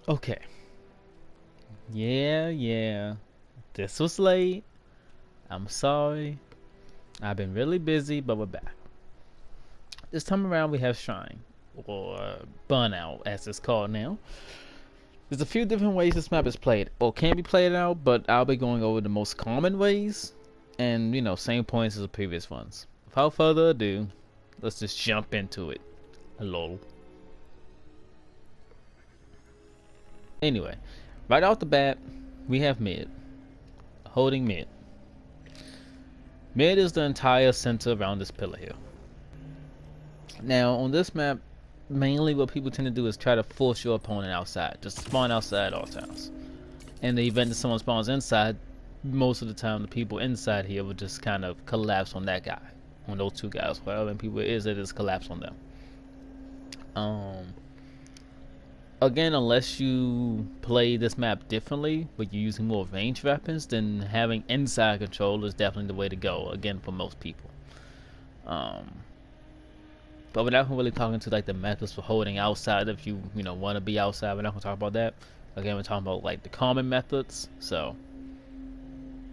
Okay. Yeah. This was late. I'm sorry. I've been really busy, but we're back. This time around, we have Shrine, or Burnout, as it's called now. There's a few different ways this map is played, or can be played out, but I'll be going over the most common ways, and same points as the previous ones. Without further ado, let's just jump into it. Lol. Anyway, right off the bat, we have mid. Holding mid. Mid is the entire center around this pillar here. Now, on this map, mainly what people tend to do is try to force your opponent outside. Just spawn outside at all times. In the event that someone spawns inside, most of the time the people inside here will just kind of collapse on that guy. On those two guys. Whatever people it is, they just collapse on them. Again, unless you play this map differently, but you're using more ranged weapons, then having inside control is definitely the way to go, again, for most people. But we're not really talking to like the methods for holding outside. If you want to be outside, we're not gonna talk about that. Again, we're talking about like the common methods. So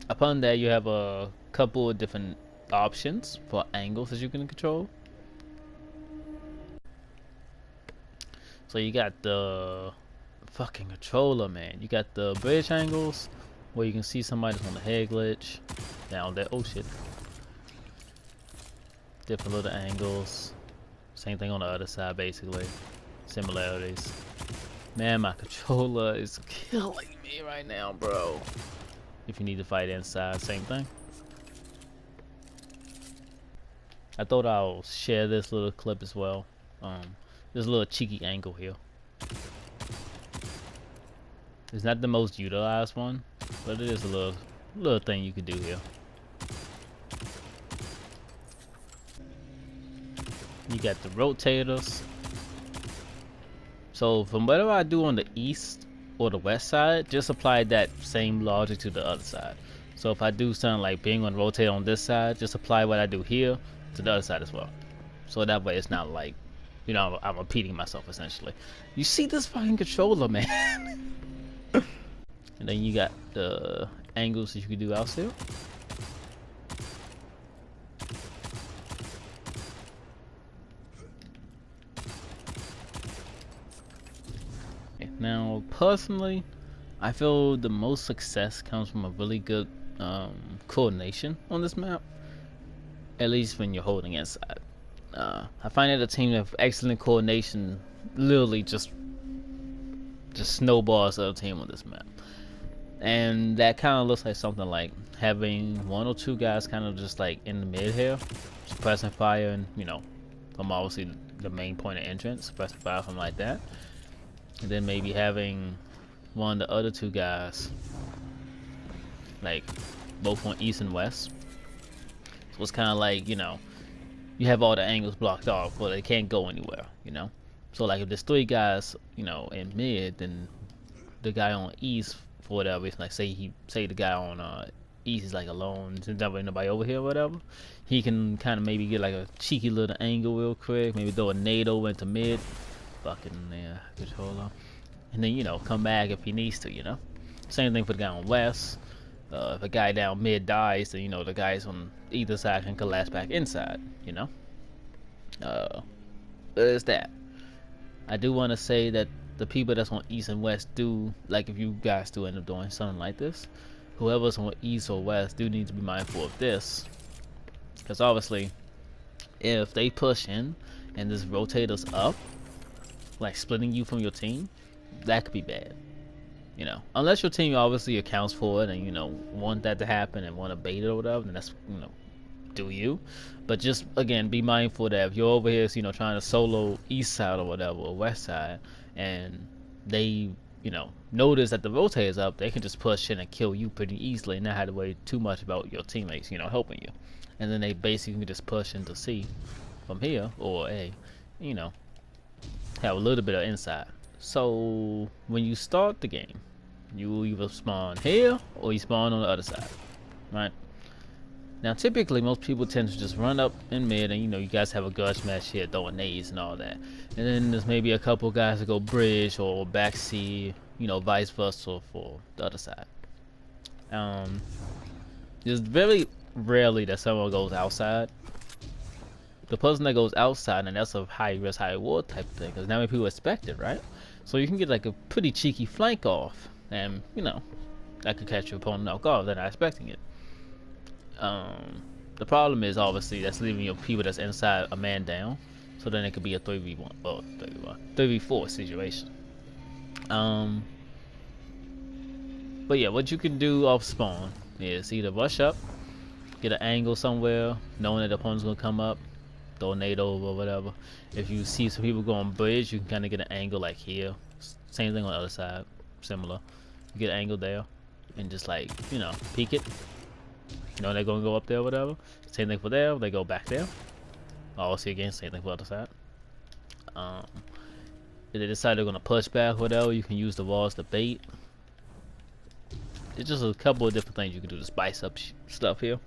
upon that, you have a couple of different options for angles that you can control. So you got the fucking controller, man. You got the bridge angles where you can see somebody on the head glitch down there. Oh shit. Different little angles. Same thing on the other side, basically. Similarities. Man, my controller is killing me right now, bro. If you need to fight inside, same thing. I thought I'll share this little clip as well. There's a little cheeky angle here. It's not the most utilized one, but it is a little thing you can do here. You got the rotators. So from whatever I do on the east or the west side, just apply that same logic to the other side. So if I do something like being on rotate on this side, just apply what I do here to the other side as well. So that way it's not like, I'm repeating myself essentially. You see this fucking controller, man. And then you got the angles that you can do out there. Now, personally, I feel the most success comes from a really good coordination on this map, at least when you're holding inside. I find that a team of excellent coordination literally just snowballs the other team on this map. And that kind of looks like something like having one or two guys kind of just like in the mid here, suppressing fire, and from obviously the main point of entrance, suppressing fire from like that. And then maybe having one of the other two guys like both on east and west. So it's kind of like, you have all the angles blocked off, but they can't go anywhere, So like if there's three guys, in mid, then the guy on east, for whatever reason, like say the guy on east is like alone, there's never nobody over here or whatever, he can kind of maybe get like a cheeky little angle real quick, maybe throw a nade over into mid, fucking controller, and then come back if he needs to. Same thing for the guy on west. If a guy down mid dies, then the guys on either side can collapse back inside. There's that. I do want to say that the people that's on east and west do, like if you guys do end up doing something like this, whoever's on east or west do need to be mindful of this, because obviously if they push in and this rotator's up, like splitting you from your team, that could be bad. Unless your team obviously accounts for it and want that to happen and want to bait it or whatever, then that's do you. But just again, be mindful that if you're over here, trying to solo east side or whatever, or west side, and they notice that the rotator is up, they can just push in and kill you pretty easily and not have to worry too much about your teammates helping you. And then they basically just push into C from here, or A, have a little bit of inside. So when you start the game, you either spawn here or you spawn on the other side, right? Now, typically, most people tend to just run up in mid, and you guys have a grudge match here, throwing nades and all that. And then there's maybe a couple guys that go bridge or backseat, vice versa for the other side. It's very rarely that someone goes outside. The person that goes outside, and that's a high risk, high reward type of thing, because not many people expect it, right? So you can get like a pretty cheeky flank off, and that could catch your opponent off guard. They're not expecting it. The problem is obviously that's leaving your people that's inside a man down, so then it could be a 3v1 or 3v4 situation. But yeah, what you can do off spawn is either rush up, get an angle somewhere, knowing that the opponent's gonna come up, throw a nade over or whatever. If you see some people going bridge, you can kind of get an angle like here. Same thing on the other side, similar. You get an angle there, and just like peek it. They're gonna go up there or whatever. Same thing for there, they go back there. Obviously again, same thing for the other side. If they decide they're gonna push back or whatever, you can use the walls to bait. It's just a couple of different things you can do to spice up stuff here.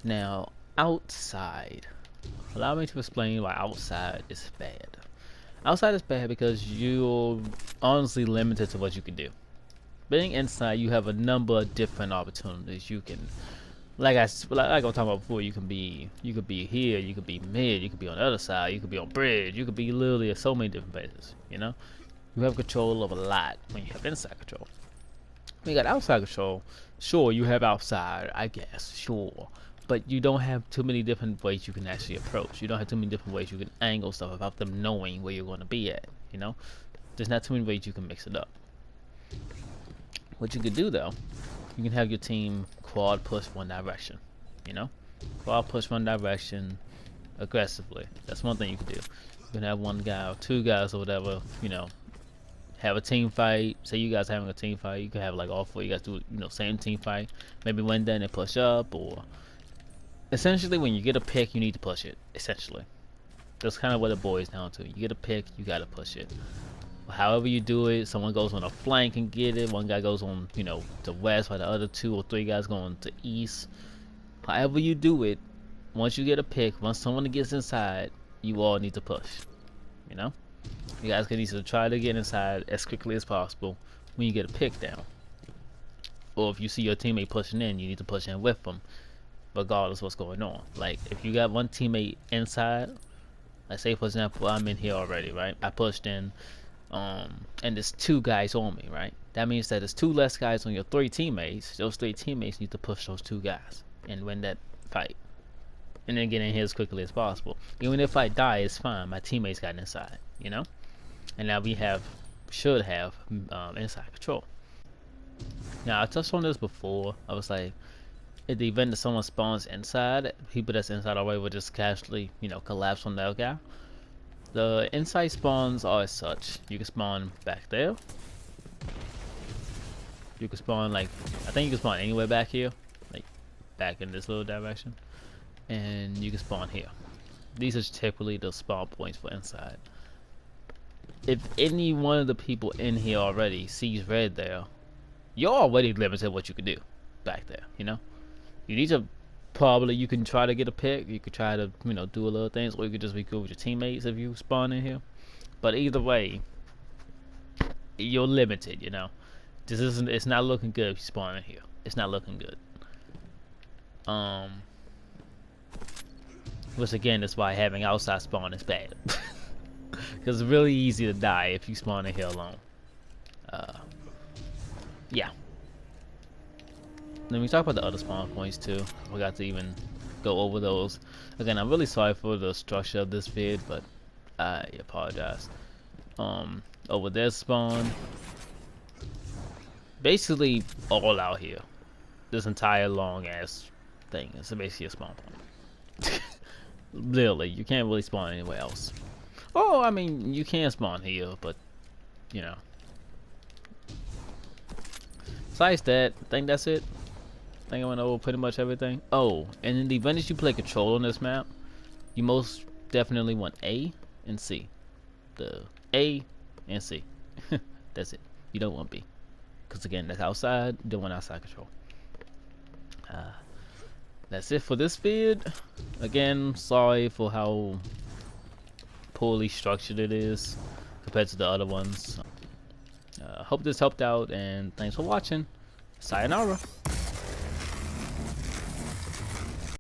Now, outside. Allow me to explain why outside is bad. Outside is bad because you're honestly limited to what you can do. Being inside, you have a number of different opportunities. You can, like I was talking about before, you could be here, you could be mid, you could be on the other side, you could be on bridge, you could be literally at so many different places. You have control of a lot when you have inside control. When you got outside control, sure, you have outside, I guess, sure, but you don't have too many different ways you can actually approach. You don't have too many different ways you can angle stuff without them knowing where you're going to be at. There's not too many ways you can mix it up. What you could do though, you can have your team quad push one direction. Quad push one direction aggressively. That's one thing you can do. You can have one guy or two guys or whatever, have a team fight. Say you guys having a team fight, you can have like all four you guys do, same team fight. Maybe one day and push up, or essentially when you get a pick, you need to push it. Essentially, that's kind of what it boils down to. You get a pick, you gotta push it. However you do it, someone goes on a flank and get it. One guy goes on, to west, while the other 2 or 3 guys going to east. However you do it, once you get a pick, once someone gets inside, you all need to push. You guys can either try to get inside as quickly as possible when you get a pick down, or if you see your teammate pushing in, you need to push in with them, regardless of what's going on. Like if you got one teammate inside, like say for example, I'm in here already, right? I pushed in. And there's 2 guys on me, right? That means that there's 2 less guys on your 3 teammates. Those 3 teammates need to push those 2 guys and win that fight, and then get in here as quickly as possible. Even if I die, it's fine. My teammates got inside, and now we should have inside control. Now I touched on this before. I was like, in the event that someone spawns inside, people that's inside already will just casually, collapse on that guy. The inside spawns are as such. You can spawn back there. You can spawn I think you can spawn anywhere back here, like back in this little direction, and you can spawn here. These are typically the spawn points for inside. If any one of the people in here already sees red there, you're already limited what you can do back there. You need to you can try to get a pick. You could try to do a little things, or you could just be good with your teammates if you spawn in here. But either way, you're limited. It's not looking good if you spawn in here. It's not looking good. Which again is why having outside spawn is bad. Because it's really easy to die if you spawn in here alone. Yeah. Then we talk about the other spawn points too. I forgot to even go over those. Again, I'm really sorry for the structure of this vid, but I apologize. Over there spawn, basically all out here. This entire long ass thing is basically a spawn point. Literally, you can't really spawn anywhere else. Oh, I mean, you can spawn here, but besides that, I think that's it. I think I went over pretty much everything. Oh, and in the event that you play control on this map, you most definitely want A and C. The A and C. That's it. You don't want B. Because again, that's outside. You don't want outside control. that's it for this vid. Again, sorry for how poorly structured it is compared to the other ones. Hope this helped out, and thanks for watching. Sayonara.